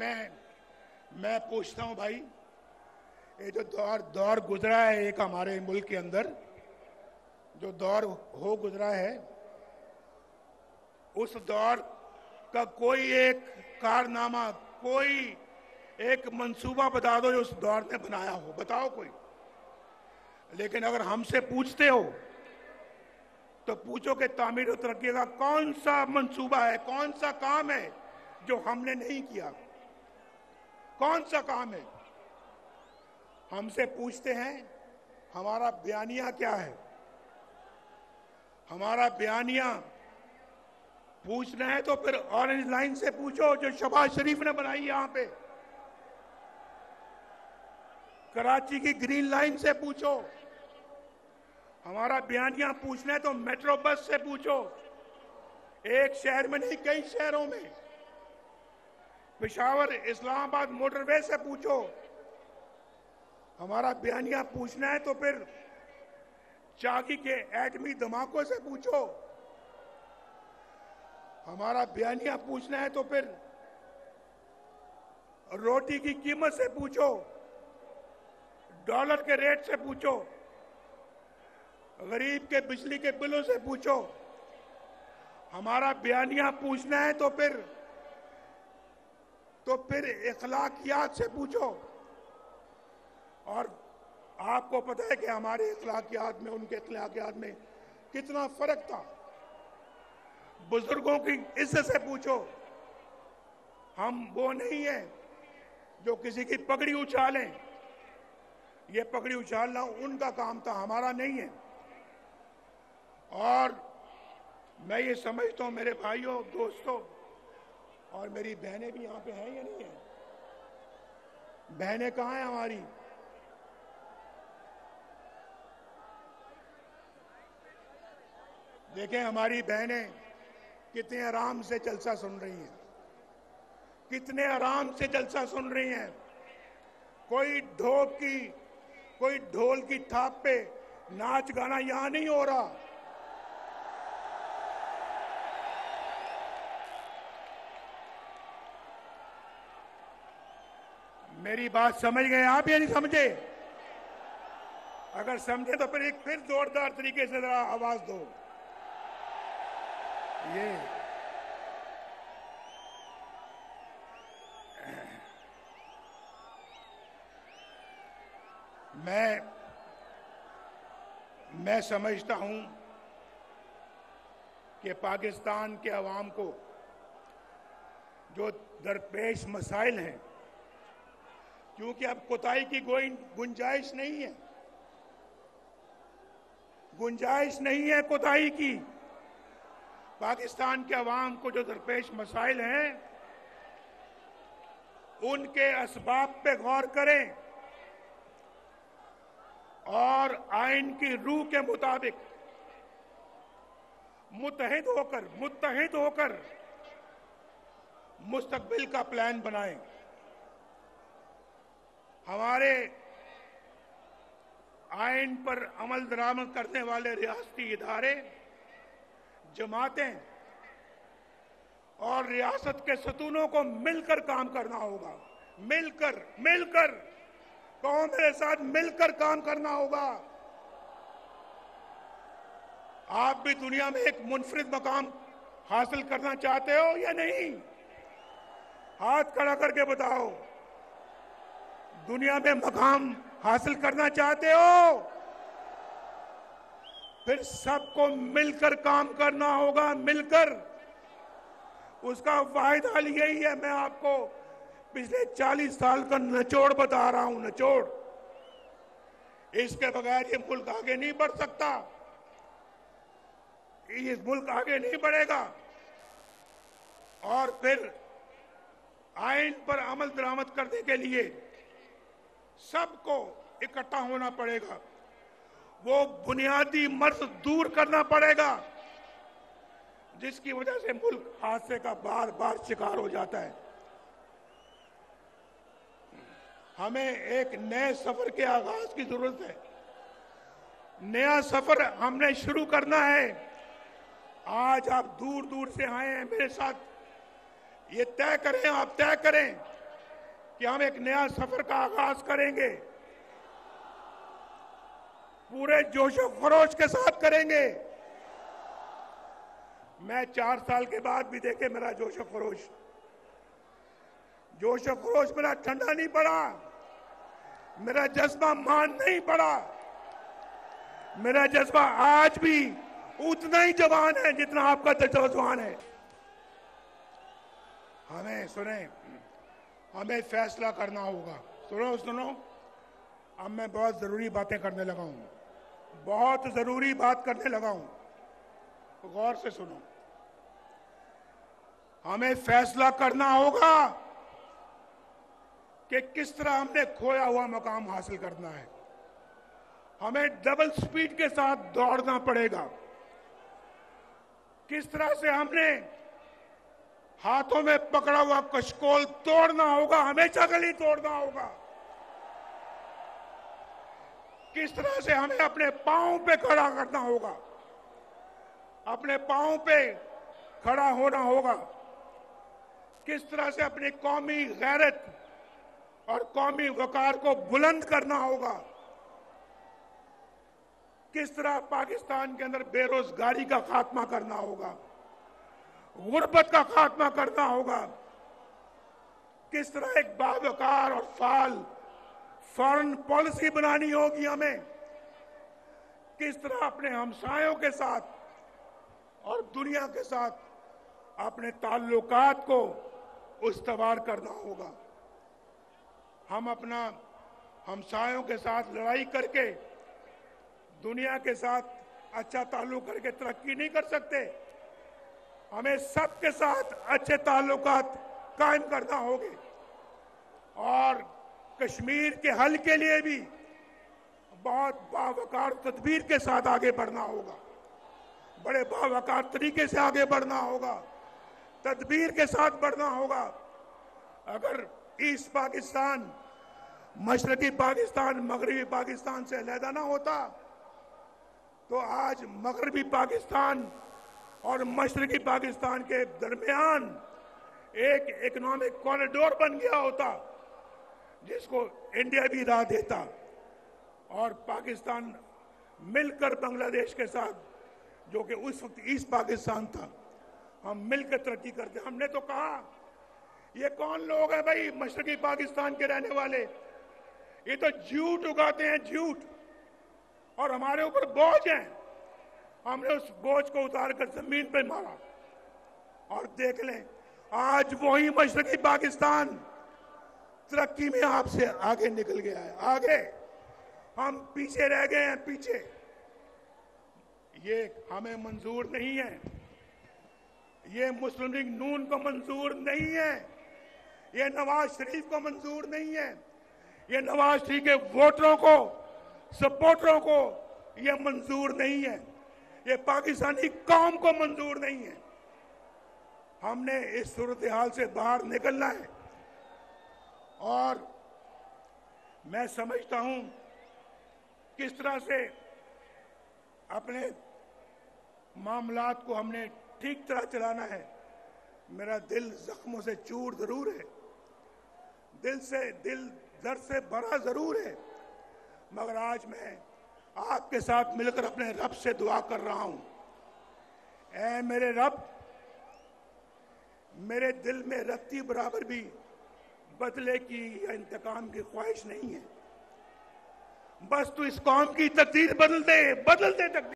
मैं पूछता हूं भाई, ये जो दौर गुजरा है एक हमारे मुल्क के अंदर, जो दौर हो गुजरा है, उस दौर का कोई एक कारनामा, कोई एक मंसूबा बता दो जो उस दौर ने बनाया हो, बताओ कोई। लेकिन अगर हमसे पूछते हो तो पूछो कि तामीर और तरक्की का कौन सा मंसूबा है, कौन सा काम है जो हमने नहीं किया, कौन सा काम है। हमसे पूछते हैं हमारा बयानिया क्या है। हमारा बयानिया पूछना है तो फिर ऑरेंज लाइन से पूछो जो शहबाज शरीफ ने बनाई यहां पे। कराची की ग्रीन लाइन से पूछो। हमारा बयानिया पूछना है तो मेट्रो बस से पूछो, एक शहर में नहीं कई शहरों में। पेशावर इस्लामाबाद मोटरवे से पूछो। हमारा बयानिया पूछना है तो फिर चाकी के एटमी धमाकों से पूछो। हमारा बयानिया पूछना है तो फिर रोटी की कीमत से पूछो, डॉलर के रेट से पूछो, गरीब के बिजली के बिलों से पूछो। हमारा बयानिया पूछना है तो फिर इखलाकियात से पूछो। और आपको पता है कि हमारे इखलाकियात में उनके इखलाकियात में कितना फर्क था। बुजुर्गों की इज्जत से पूछो। हम वो नहीं है जो किसी की पगड़ी उछालें। ये पगड़ी उछालना उनका काम था, हमारा नहीं है। और मैं ये समझता हूं मेरे भाइयों, दोस्तों, और मेरी बहनें भी यहां पे हैं या नहीं है? बहनें कहां हैं हमारी? देखें हमारी बहनें कितने आराम से जलसा सुन रही हैं, कितने आराम से जलसा सुन रही हैं। कोई ढोल की थाप पे नाच गाना यहां नहीं हो रहा। मेरी बात समझ गए आप या नहीं समझे? अगर समझे तो फिर जोरदार तरीके से जरा आवाज दो। ये मैं समझता हूं कि पाकिस्तान के अवाम को जो दरपेश मसाइल हैं, क्योंकि अब कोताही की कोई गुंजाइश नहीं है, गुंजाइश नहीं है कोताही की। पाकिस्तान के अवाम को जो दरपेश मसाइल हैं उनके असबाब पे गौर करें और आइन की रूह के मुताबिक मुत्तहिद होकर मुस्तकबिल का प्लान बनाएं। हमारे आइन पर अमल दरामद करने वाले रियासती इदारे, जमातें और रियासत के सतूनों को मिलकर काम करना होगा। मिलकर कौन मेरे साथ मिलकर काम करना होगा। आप भी दुनिया में एक मुनफरिद मकाम हासिल करना चाहते हो या नहीं? हाथ खड़ा करके बताओ। दुनिया में मकाम हासिल करना चाहते हो? फिर सबको मिलकर काम करना होगा, मिलकर। उसका वाहिद हल यही है। मैं आपको पिछले 40 साल का निचोड़ बता रहा हूं, निचोड़। इसके बगैर ये मुल्क आगे नहीं बढ़ सकता, ये मुल्क आगे नहीं बढ़ेगा। और फिर आइन पर अमल दरामद करने के लिए सबको इकट्ठा होना पड़ेगा। वो बुनियादी मर्ज दूर करना पड़ेगा जिसकी वजह से मुल्क हादसे का बार बार शिकार हो जाता है। हमें एक नए सफर के आगाज की जरूरत है। नया सफर हमने शुरू करना है। आज आप दूर दूर से आए हैं मेरे साथ, ये तय करें, आप तय करें कि हम एक नया सफर का आगाज करेंगे, पूरे जोशो खरोश के साथ करेंगे। मैं 4 साल के बाद भी देखे मेरा जोशो खरोश मेरा ठंडा नहीं पड़ा, मेरा जज्बा मान नहीं पड़ा। मेरा जज्बा आज भी उतना ही जवान है जितना आपका जवान है। हमें फैसला करना होगा। सुनो, अब मैं बहुत जरूरी बातें करने लगा हूं, बहुत जरूरी बात करने लगा हूं, तो गौर से सुनो। हमें फैसला करना होगा कि किस तरह हमने खोया हुआ मकाम हासिल करना है। हमें डबल स्पीड के साथ दौड़ना पड़ेगा। किस तरह से हमने हाथों में पकड़ा हुआ कशकोल तोड़ना होगा, हमेशा के लिए तोड़ना होगा। किस तरह से हमें अपने पांव पे खड़ा करना होगा, अपने पांव पे खड़ा होना होगा। किस तरह से अपनी कौमी गैरत और कौमी वकार को बुलंद करना होगा। किस तरह पाकिस्तान के अंदर बेरोजगारी का खात्मा करना होगा, गुर्बत का खात्मा करना होगा। किस तरह एक बावकार और फाल फॉरेन पॉलिसी बनानी होगी हमें। किस तरह अपने हमसायों के साथ और दुनिया के साथ अपने ताल्लुकात को उस्तवार करना होगा। हम अपना हमसायों के साथ लड़ाई करके दुनिया के साथ अच्छा ताल्लुक करके तरक्की नहीं कर सकते। हमें सबके साथ अच्छे ताल्लुकात कायम करना होंगे और कश्मीर के हल के लिए भी बहुत बावकार तदबीर के साथ आगे बढ़ना होगा, बड़े बावकार तरीके से आगे बढ़ना होगा, तदबीर के साथ बढ़ना होगा। अगर ईस्ट पाकिस्तान मशरकी पाकिस्तान मगरबी पाकिस्तान से अलहदा ना होता तो आज मगरबी पाकिस्तान और मशरकी पाकिस्तान के दरमियान एक इकोनॉमिक कॉरिडोर बन गया होता जिसको इंडिया भी राह देता और पाकिस्तान मिलकर बांग्लादेश के साथ, जो कि उस वक्त ईस्ट पाकिस्तान था, हम मिलकर तरक्की करते। हमने तो कहा ये कौन लोग हैं भाई मशरकी पाकिस्तान के रहने वाले, ये तो झूठ उगाते हैं, झूठ, और हमारे ऊपर बोझ है। हमने उस बोझ को उतारकर जमीन पर मारा और देख लें आज वही मशरकी पाकिस्तान तरक्की में आपसे आगे निकल गया है। आगे हम पीछे रह गए हैं, पीछे। ये हमें मंजूर नहीं है, ये मुस्लिम लीग नून को मंजूर नहीं है, ये नवाज शरीफ को मंजूर नहीं है, ये नवाज शरीफ के वोटरों को, सपोर्टरों को ये मंजूर नहीं है, ये पाकिस्तानी कौम को मंजूर नहीं है। हमने इस सूरत हाल से बाहर निकलना है और मैं समझता हूं किस तरह से अपने मामलात को हमने ठीक तरह चलाना है। मेरा दिल जख्मों से चूर जरूर है, दिल दर्द से भरा जरूर है, मगर आज मैं आपके साथ मिलकर अपने रब से दुआ कर रहा हूं। ऐ मेरे रब, मेरे दिल में रत्ती बराबर भी बदले की या इंतकाम की ख्वाहिश नहीं है। बस तू इस कौम की तकदीर बदल दे तकदीर।